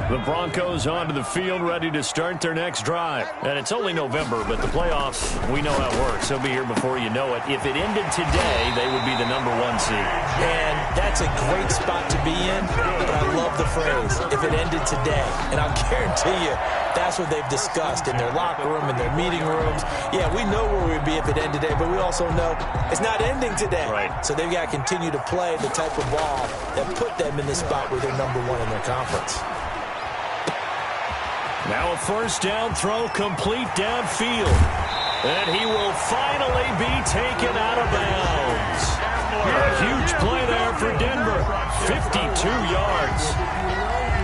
The Broncos onto the field, ready to start their next drive. And it's only November, but the playoffs, we know how it works. They'll be here before you know it. If it ended today, they would be the #1 seed. And that's a great spot to be in, but I love the phrase, if it ended today. And I'll guarantee you, that's what they've discussed in their locker room, in their meeting rooms. Yeah, we know where we'd be if it ended today, but we also know it's not ending today. Right. So they've got to continue to play the type of ball that put them in the spot where they're #1 in their conference. Now a first down throw complete downfield. And he will finally be taken out of bounds. A huge play there for Denver. 52 yards.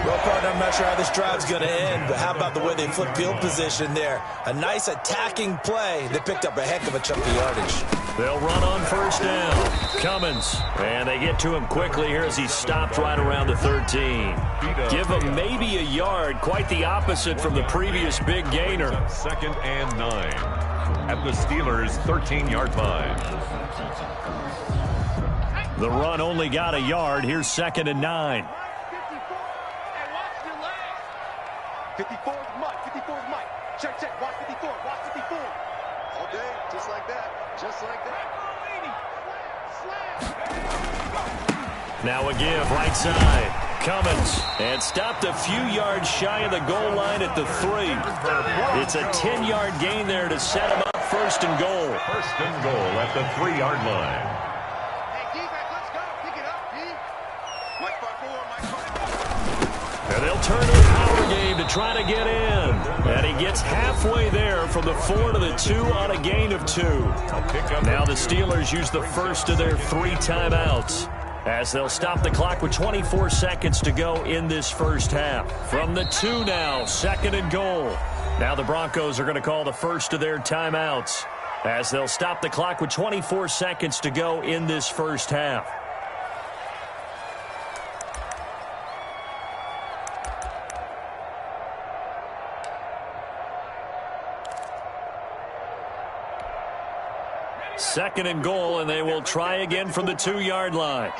Well, partner, I'm not sure how this drive's going to end, but how about the way they flip field position there? A nice attacking play that picked up a heck of a chunk of yardage. They'll run on first down. Cummins. And they get to him quickly here as he stopped right around the 13. Give him maybe a yard. Quite the opposite from the previous big gainer. 2nd and 9 at the Steelers' 13-yard line. The run only got a yard. Here's 2nd and 9. 54 is Mike. 54 is Mike. Check, check. Watch 54. Watch 54. All day, just like that. Just like that. Now a give right side. Cummins. And stopped a few yards shy of the goal line at the 3. It's a 10-yard gain there to set him up 1st and goal. 1st and goal at the 3-yard line. Hey, D-back, let's go. Pick it up, D. Mike 5-4, Mike 5-4. And they'll turn to the power game to try to get in. And he gets halfway there from the 4 to the 2 on a gain of 2. Now the Steelers use the first of their 3 timeouts, as they'll stop the clock with 24 seconds to go in this first half. From the 2 now, 2nd and goal. Now the Broncos are going to call the first of their timeouts, as they'll stop the clock with 24 seconds to go in this first half. Second and goal, and they will try again from the 2-yard line.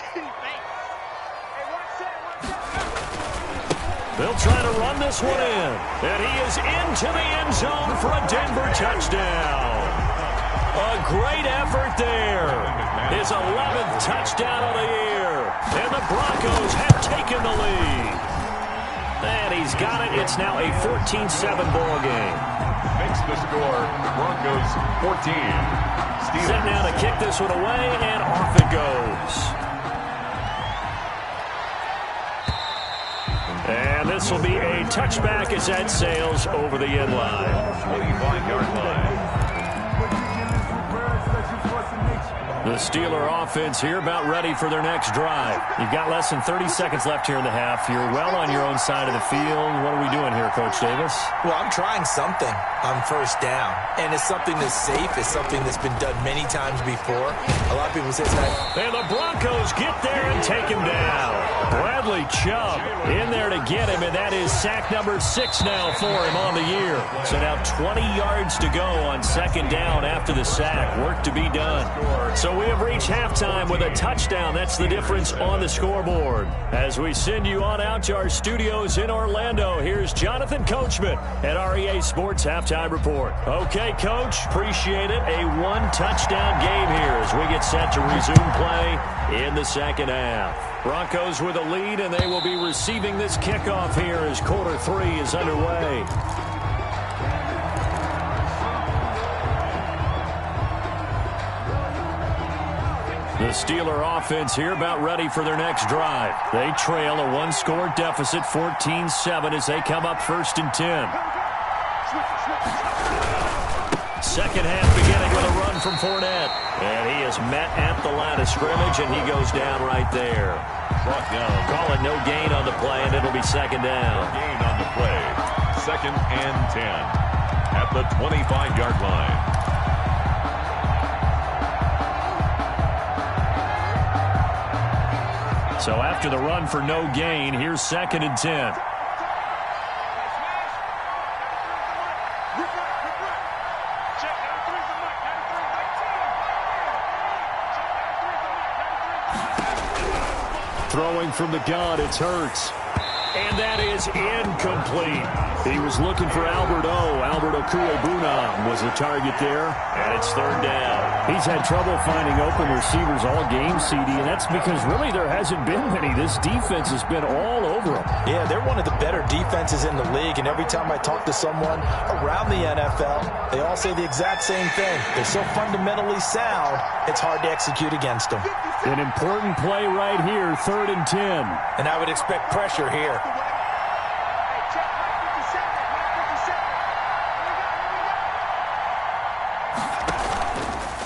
They'll try to run this one in, and he is into the end zone for a Denver touchdown. A great effort there. His 11th touchdown of the year, and the Broncos have taken the lead. And he's got it. It's now a 14-7 ball game. Makes the score, Broncos 14. Set now to kick this one away, and off it goes. And this will be a touchback as that sails over the end line. 25-yard line. The Steeler offense here about ready for their next drive. You've got less than 30 seconds left here in the half. You're well on your own side of the field. What are we doing here, Coach Davis? Well, I'm trying something on first down. And it's something that's safe. It's something that's been done many times before. A lot of people say it's not. And the Broncos get there and take him down. Bradley Chubb in there to get him, and that is sack number 6 now for him on the year. So now 20 yards to go on 2nd down after the sack. Work to be done. So we have reached halftime with a touchdown. That's the difference on the scoreboard. As we send you on out to our studios in Orlando, here's Jonathan Coachman at REA Sports Halftime Report. Okay, Coach, appreciate it. A 1-touchdown game here as we get set to resume play in the 2nd half. Broncos with a lead, and they will be receiving this kickoff here as quarter 3 is underway. The Steeler offense here about ready for their next drive. They trail a 1-score deficit, 14-7, as they come up 1st and 10. Second half beginning with a run from Fournette. And he is met at the line of scrimmage, and he goes down right there. Brought down. Call it no gain on the play, and it'll be 2nd down. Gain on the play. 2nd and 10 at the 25-yard line. So after the run for no gain, here's 2nd and 10. Throwing from the gun, it's Hurts. And that is incomplete. He was looking for Albert Okuebunam was the target there, and it's third down. He's had trouble finding open receivers all game, CD, and that's because really there hasn't been many. This defense has been all over him. Yeah, they're one of the better defenses in the league, and every time I talk to someone around the NFL, they all say the exact same thing. They're so fundamentally sound, it's hard to execute against them. An important play right here, 3rd and 10. And I would expect pressure here.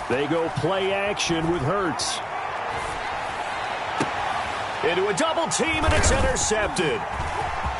They go play action with Hurts. Into a double team, and it's intercepted.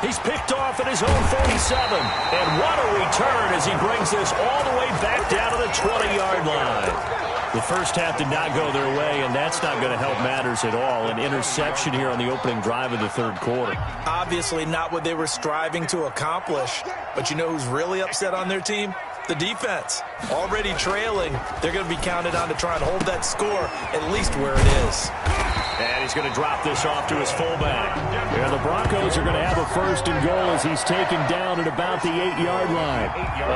He's picked off at his own 47. And what a return as he brings this all the way back down to the 20-yard line. The first half did not go their way, and that's not going to help matters at all. An interception here on the opening drive of the third quarter. Obviously not what they were striving to accomplish. But you know who's really upset on their team? The defense. Already trailing, they're going to be counted on to try and hold that score at least where it is. And he's going to drop this off to his fullback. Yeah, the Broncos are going to have a 1st and goal as he's taken down at about the 8-yard line.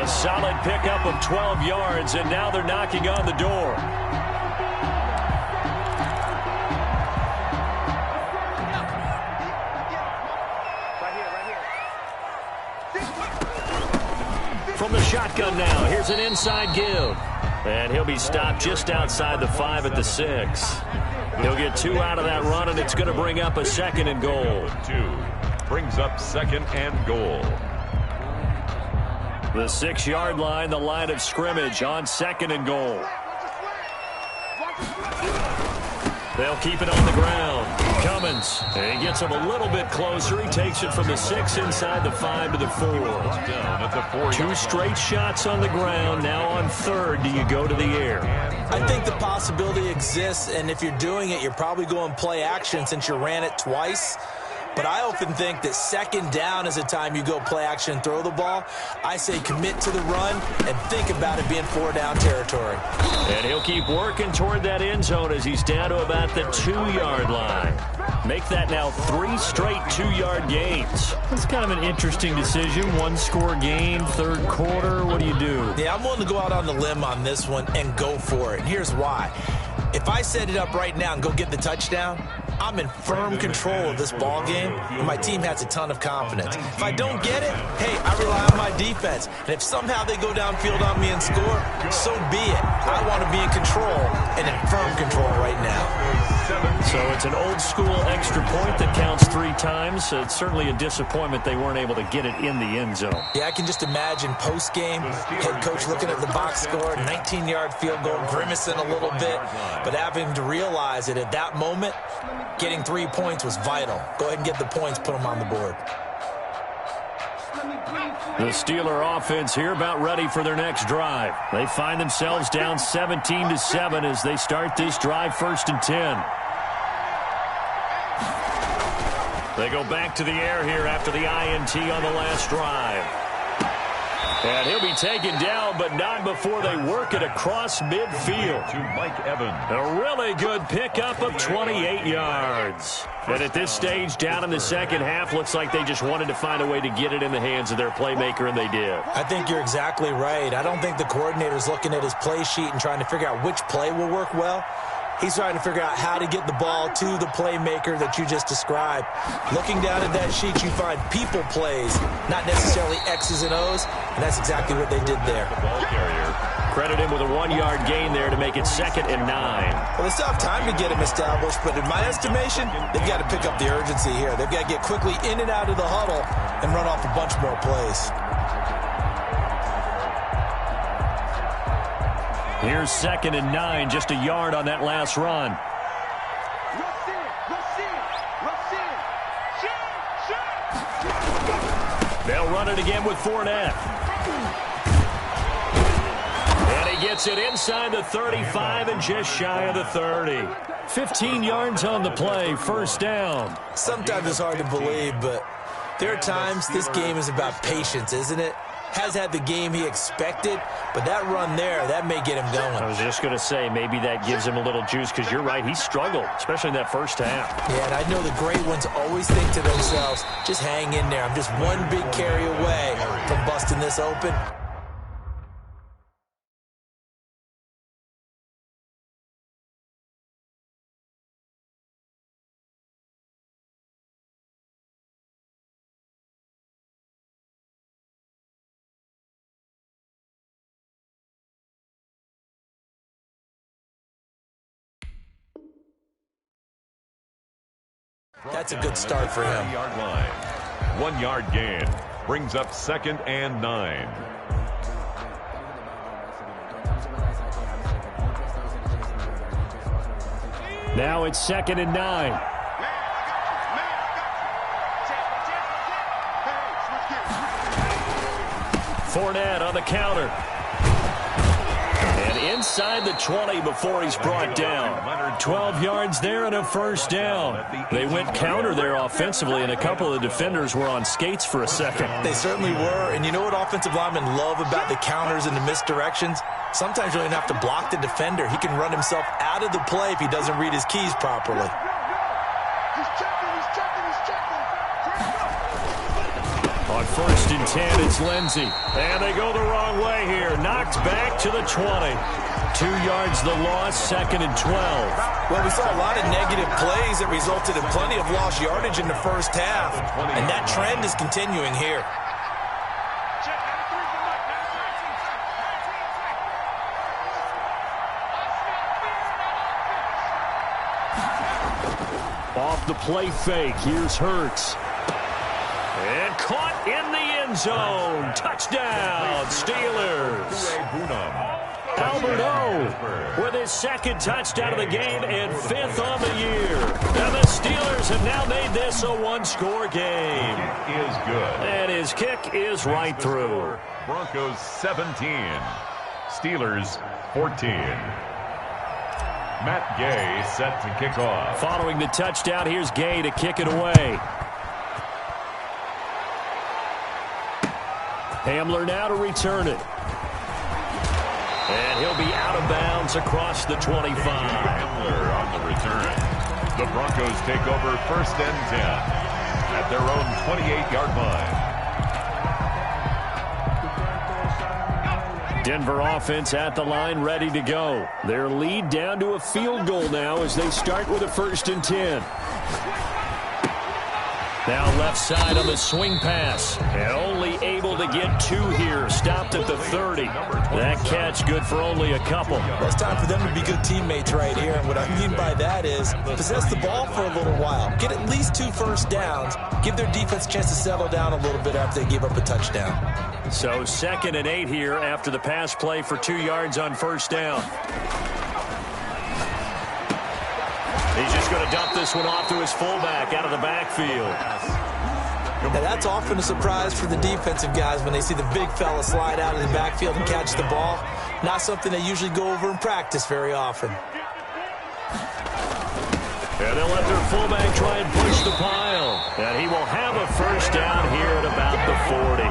A solid pickup of 12 yards, and now they're knocking on the door. From the shotgun now, here's an inside give. And he'll be stopped just outside the 5 at the 6. He'll get 2 out of that run, and it's going to bring up a 2nd and goal. 2 brings up 2nd and goal. The 6-yard line, the line of scrimmage on 2nd and goal. They'll keep it on the ground. Cummins, and he gets him a little bit closer. He takes it from the 6 inside the 5 to the 4. Down at the 4. 2 straight shots on the ground. Now on 3rd, do you go to the air? I think the possibility exists, and if you're doing it, you're probably going play action since you ran it twice. But I often think that 2nd down is the time you go play action and throw the ball. I say commit to the run and think about it being 4-down territory. And he'll keep working toward that end zone as he's down to about the 2-yard line. Make that now 3 straight 2-yard gains. That's kind of an interesting decision. 1-score game, third quarter. What do you do? Yeah, I'm willing to go out on the limb on this one and go for it. And here's why. If I set it up right now and go get the touchdown, I'm in firm control of this ball game, and my team has a ton of confidence. If I don't get it, hey, I rely on my defense. And if somehow they go downfield on me and score, so be it. I want to be in control and in firm control right now. So it's an old-school extra point that counts 3 times. It's certainly a disappointment they weren't able to get it in the end zone. Yeah, I can just imagine post-game, head coach looking at the box score, 19-yard field goal, grimacing a little bit, but having to realize that at that moment, getting 3 points was vital. Go ahead and get the points, put them on the board. The Steeler offense here about ready for their next drive. They find themselves down 17-7 as they start this drive 1st and 10. They go back to the air here after the INT on the last drive. And he'll be taken down, but not before they work it across midfield. To Mike Evans. A really good pickup of 28 yards. And at this stage, down in the second half, looks like they just wanted to find a way to get it in the hands of their playmaker, and they did. I think you're exactly right. I don't think the coordinator's looking at his play sheet and trying to figure out which play will work well. He's trying to figure out how to get the ball to the playmaker that you just described. Looking down at that sheet, you find people plays, not necessarily X's and O's, and that's exactly what they did there. The ball carrier. Credit him with a 1-yard gain there to make it 2nd and 9. Well, they still have time to get him established, but in my estimation, they've got to pick up the urgency here. They've got to get quickly in and out of the huddle and run off a bunch more plays. Here's 2nd and 9, just a yard on that last run. They'll run it again with Fournette. And he gets it inside the 35 and just shy of the 30. 15 yards on the play, 1st down. Sometimes it's hard to believe, but there are times this game is about patience, isn't it? has had the game he expected, but that run there, that may get him going. I was just going to say, maybe that gives him a little juice, because you're right, he struggled, especially in that first half. Yeah, and I know the great ones always think to themselves, just hang in there. I'm just one big carry away from busting this open. That's a good start for him. 1 line. 1 yard gain. Brings up 2nd and 9. Now it's 2nd and 9. Fournette on the counter. And inside the 20 before he's brought down. 12 yards there and a first down. They went counter there offensively, and a couple of defenders were on skates for a second. They certainly were, and you know what offensive linemen love about the counters and the misdirections? Sometimes you don't even have to block the defender. He can run himself out of the play if he doesn't read his keys properly. On 1st and 10, it's Lindsey. And they go the wrong way here. Knocked back to the 20. 2 yards the loss, 2nd and 12. Well, we saw a lot of negative plays that resulted in plenty of lost yardage in the first half. And that trend is continuing here. Off the play fake, here's Hurts. And caught in the end zone. Touchdown, Steelers. Albert O with his 2nd touchdown of the game and 5th on the year. And the Steelers have now made this a 1-score game. It is good. And his kick is right through. Broncos 17. Steelers 14. Matt Gay set to kick off. Following the touchdown, here's Gay to kick it away. Hamler now to return it. And he'll be out of bounds across the 25. Hamler on the return. The Broncos take over 1st and 10 at their own 28-yard line. Denver offense at the line, ready to go. Their lead down to a field goal now as they start with a 1st and 10. Now left side on the swing pass. And only able to get 2 here. Stopped at the 30. That catch good for only a couple. Well, it's time for them to be good teammates right here. And what I mean by that is possess the ball for a little while. Get at least 2 first downs. Give their defense a chance to settle down a little bit after they give up a touchdown. So 2nd and 8 here after the pass play for 2 yards on 1st down. He's just going to dump this one off to his fullback out of the backfield. Now that's often a surprise for the defensive guys when they see the big fella slide out of the backfield and catch the ball. Not something they usually go over in practice very often. And they'll let their fullback try and push the pile. And he will have a first down here at about the 40.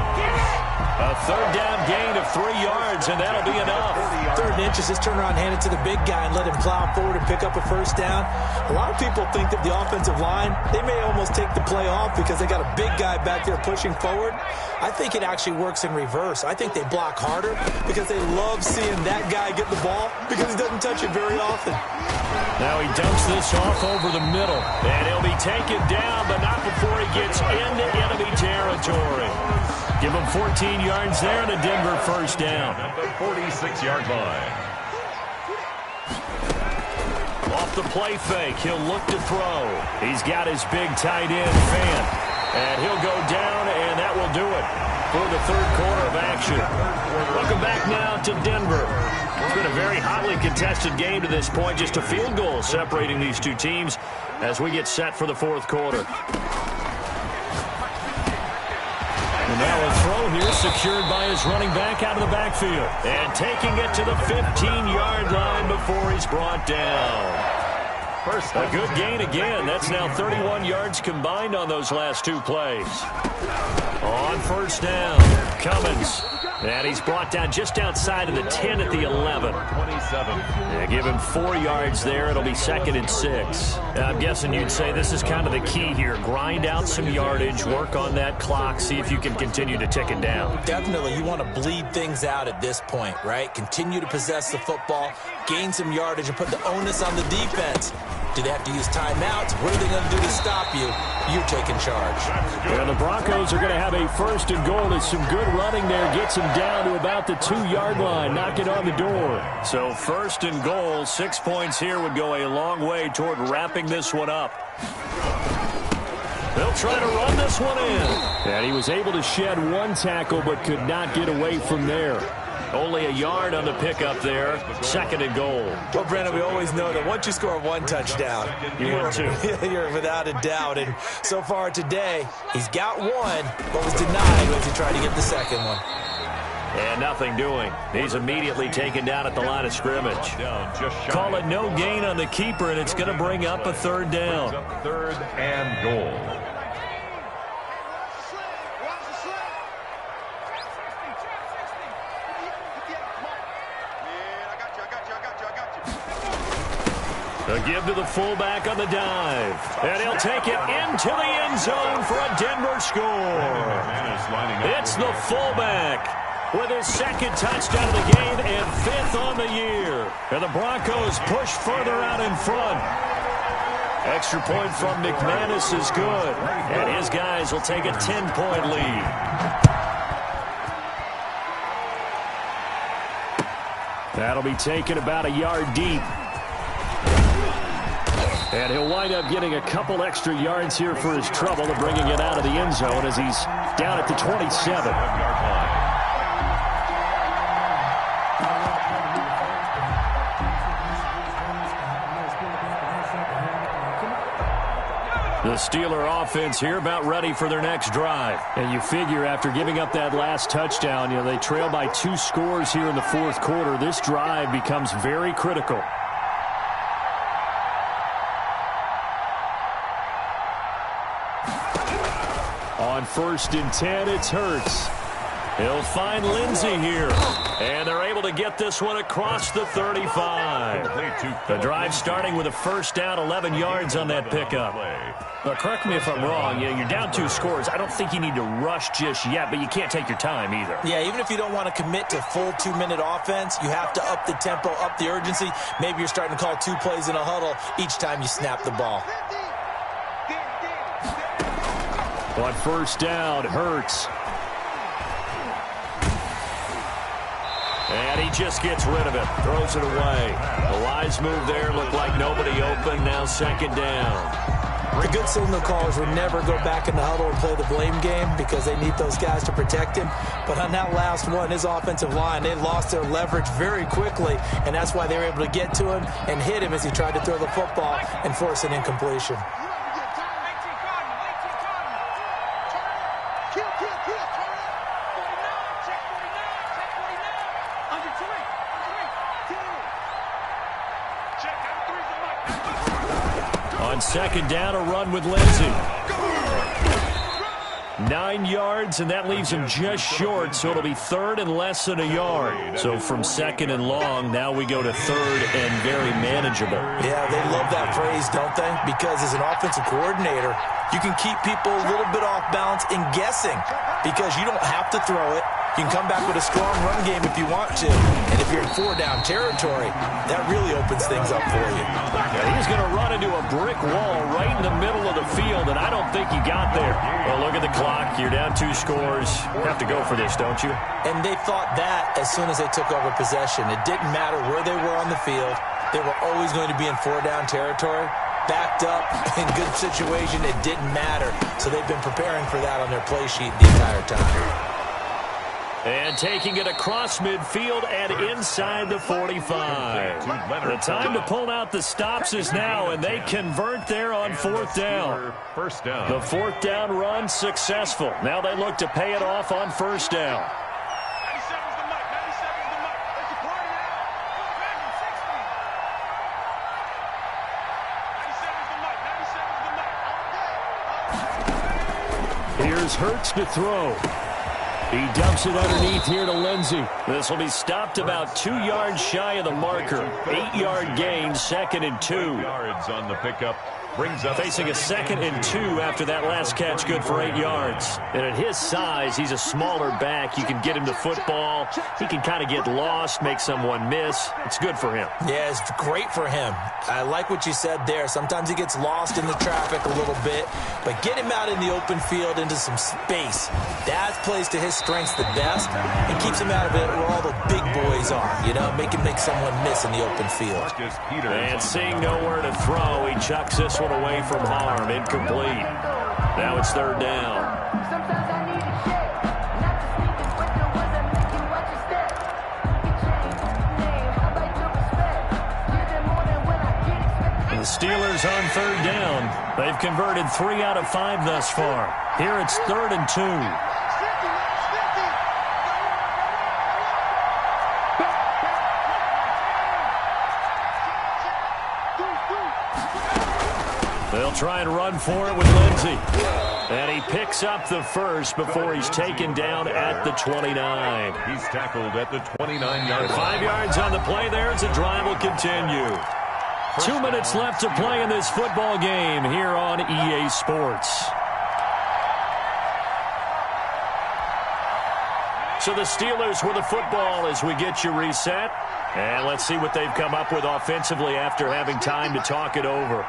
A 3rd down gain of 3 yards, and that'll be enough. 3rd and inches, just turn around, hand it to the big guy, and let him plow forward and pick up a first down. A lot of people think that the offensive line, they may almost take the play off because they got a big guy back there pushing forward. I think it actually works in reverse. I think they block harder because they love seeing that guy get the ball because he doesn't touch it very often. Now he dumps this off over the middle, and he'll be taken down, but not before he gets into enemy territory. Give him 14 yards there and a Denver first down. At the 46-yard line. Off the play fake, he'll look to throw. He's got his big tight end, Fant. And he'll go down, and that will do it for the 3rd quarter of action. Welcome back now to Denver. It's been a very hotly contested game to this point. Just a field goal separating these two teams as we get set for the 4th quarter. And now a throw here secured by his running back out of the backfield. And taking it to the 15-yard line before he's brought down. A good gain again. That's now 31 yards combined on those last 2 plays. On 1st down. Cummins. And he's brought down just outside of the 10 at the 11. 27. Yeah, give him 4 yards there. It'll be 2nd and 6. I'm guessing you'd say this is kind of the key here. Grind out some yardage, work on that clock, see if you can continue to tick it down. Definitely. You want to bleed things out at this point, right? Continue to possess the football, gain some yardage, and put the onus on the defense. Do they have to use timeouts? What are they going to do to stop you? You're taking charge. Yeah, the Broncos are going to have a 1st and goal. There's some good running there. Gets him down to about the 2-yard line. Knock it on the door. So 1st and goal, 6 points here would go a long way toward wrapping this one up. They'll try to run this one in. And he was able to shed 1 tackle but could not get away from there. Only a yard on the pickup there. 2nd and goal. Well, Brandon, we always know that once you score 1 touchdown, you're without a doubt. And so far today, he's got 1, but was denied as he tried to get the 2nd one. And nothing doing. He's immediately taken down at the line of scrimmage. Call it no gain on the keeper, and it's going to bring up a 3rd down. 3rd and goal. A give to the fullback on the dive. And he'll take it into the end zone for a Denver score. It's the fullback with his 2nd touchdown of the game and 5th on the year. And the Broncos push further out in front. Extra point from McManus is good. And his guys will take a 10-point lead. That'll be taken about a yard deep. And he'll wind up getting a couple extra yards here for his trouble and bringing it out of the end zone as he's down at the 27. The Steeler offense here about ready for their next drive. And you figure after giving up that last touchdown, they trail by 2 scores here in the 4th quarter. This drive becomes very critical. On 1st and 10, it's Hurts. He'll find Lindsey here. And they're able to get this one across the 35. The drive starting with a 1st down, 11 yards on that pickup. But correct me if I'm wrong, you're down 2 scores. I don't think you need to rush just yet, but you can't take your time either. Yeah, even if you don't want to commit to full 2-minute offense, you have to up the tempo, up the urgency. Maybe you're starting to call 2 plays in a huddle each time you snap the ball. On 1st down, Hurts. And he just gets rid of it. Throws it away. A wise move there. Looked like nobody open. Now 2nd down. The good signal callers would never go back in the huddle and play the blame game because they need those guys to protect him. But on that last one, his offensive line, they lost their leverage very quickly, and that's why they were able to get to him and hit him as he tried to throw the football and force an incompletion. On 2nd down, a run with Lindsey. 9 yards, and that leaves him just short, so it'll be 3rd and less than a yard. So from 2nd and long, now we go to 3rd and very manageable. Yeah, they love that phrase, don't they? Because as an offensive coordinator, you can keep people a little bit off balance and guessing because you don't have to throw it. You can come back with a strong run game if you want to. And if you're in 4-down territory, that really opens things up for you. Yeah, he's going to run into a brick wall right in the middle of the field, and I don't think he got there. Well, look at the clock. You're down 2 scores. You have to go for this, don't you? And they thought that as soon as they took over possession. It didn't matter where they were on the field. They were always going to be in 4-down territory. Backed up, in good situation, it didn't matter. So they've been preparing for that on their play sheet the entire time. And taking it across midfield and inside the 45. The time to pull out the stops is now, and they convert there on 4th down. The 4th down run successful. Now they look to pay it off on 1st down. Here's Hurts to throw. He dumps it underneath here to Lindsey. This will be stopped about 2 yards shy of the marker. 8-yard gain, 2nd and 2. Yards on the pickup. Brings up Facing a 2nd and 2 after that last catch, good for 8 yards. And at his size, he's a smaller back. You can get him to football. He can kind of get lost, make someone miss. It's good for him. Yeah, it's great for him. I like what you said there. Sometimes he gets lost in the traffic a little bit, but get him out in the open field into some space. That plays to his strengths the best and keeps him out of it where all the big boys are. You know, make him make someone miss in the open field. And seeing nowhere to throw, he chucks this one away from harm. Incomplete. Now it's 3rd down. The Steelers on 3rd down. They've converted 3 out of 5 thus far. Here it's 3rd and 2. They'll try and run for it with Lindsey. And he picks up the first before he's taken down at the 29. He's tackled at the 29-yard line. 5 yards on the play there as the drive will continue. 2 minutes left to play in this football game here on EA Sports. So the Steelers with the football as we get you reset. And let's see what they've come up with offensively after having time to talk it over.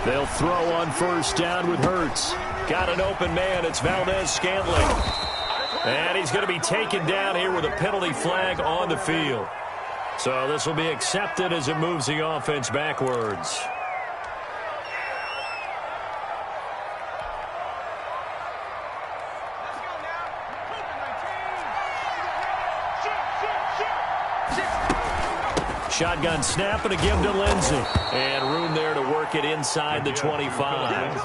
They'll throw on 1st down with Hurts. Got an open man. It's Valdez-Scantling. And he's going to be taken down here with a penalty flag on the field. So this will be accepted as it moves the offense backwards. Shotgun snap and a give to Lindsey. And room there to work it inside the 25.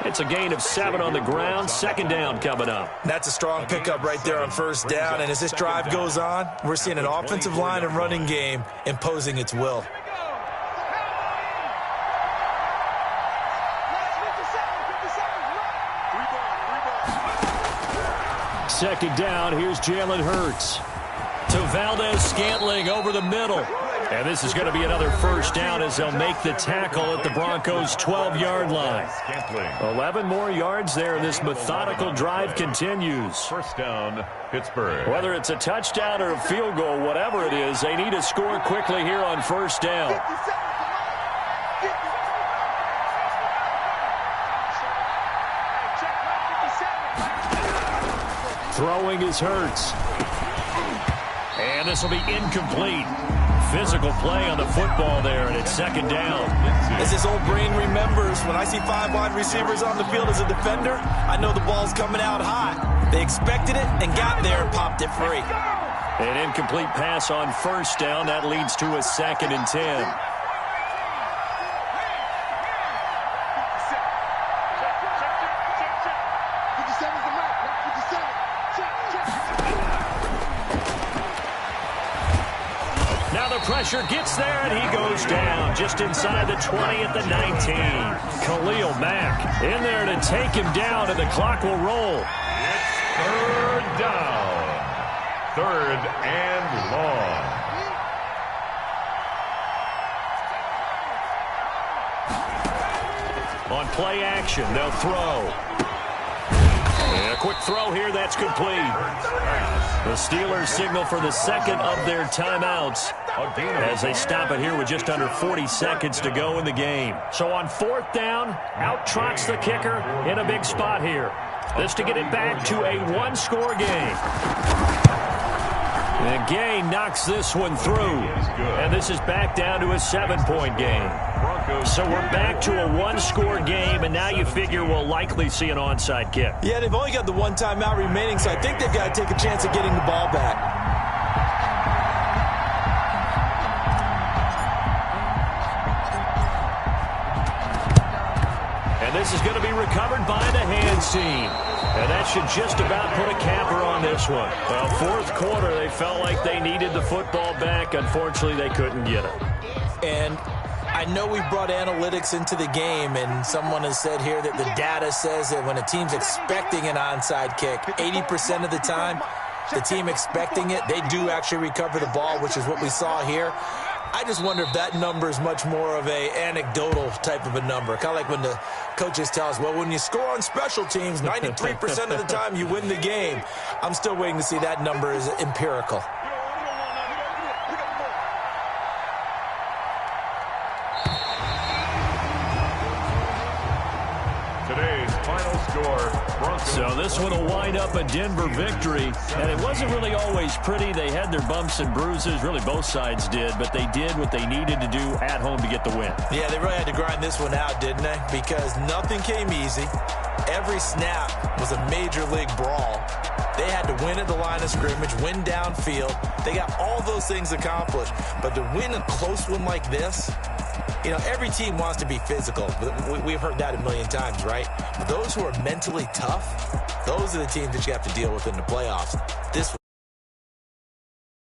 It's a gain of 7 on the ground. 2nd down coming up. That's a strong pickup right there on 1st down. And as this drive goes on, we're seeing an offensive line and running game imposing its will. Second down, here's Jalen Hurts. To Valdez-Scantling over the middle. And this is going to be another 1st down as they'll make the tackle at the Broncos' 12-yard line. 11 more yards there, and this methodical drive continues. 1st down, Pittsburgh. Whether it's a touchdown or a field goal, whatever it is, they need to score quickly here on 1st down. Throwing is Hurts. And this will be incomplete. Physical play on the football there, and it's 2nd down. As his old brain remembers, when I see 5 wide receivers on the field as a defender, I know the ball's coming out hot. They expected it and got there and popped it free. An incomplete pass on 1st down. That leads to a 2nd and 10. Pressure gets there, and he goes down just inside the 20 at the 19. Khalil Mack in there to take him down, and the clock will roll. It's 3rd down. 3rd and long. On play action, they'll throw. And a quick throw here, that's complete. The Steelers signal for the 2nd of their timeouts as they stop it here with just under 40 seconds to go in the game. So on 4th down, out trots the kicker in a big spot here. This to get it back to a 1-score game. And Gay knocks this one through. And this is back down to a 7-point game. So we're back to a 1-score game, and now you figure we'll likely see an onside kick. Yeah, they've only got the 1 timeout remaining, so I think they've got to take a chance at getting the ball back. And this is going to be recovered by the hands team. And that should just about put a capper on this one. Well, fourth quarter, they felt like they needed the football back. Unfortunately, they couldn't get it. And I know we've brought analytics into the game, and someone has said here that the data says that when a team's expecting an onside kick, 80% of the time, the team expecting it, they do actually recover the ball, which is what we saw here. I just wonder if that number is much more of a anecdotal type of a number. Kind of like when the coaches tell us, well, when you score on special teams, 93% of the time you win the game. I'm still waiting to see that number is empirical. Today's final score, Broncos. So this one will wind up a Denver victory, and it wasn't really always pretty. They had their bumps and bruises, really both sides did, but they did what they needed to do at home to get the win. Yeah, they really had to grind this one out, didn't they? Because nothing came easy. Every snap was a major league brawl. They had to win at the line of scrimmage, win downfield. They got all those things accomplished, but to win a close one like this, you know, every team wants to be physical. We've heard that a million times, right? But those who are mentally tough, those are the teams that you have to deal with in the playoffs. This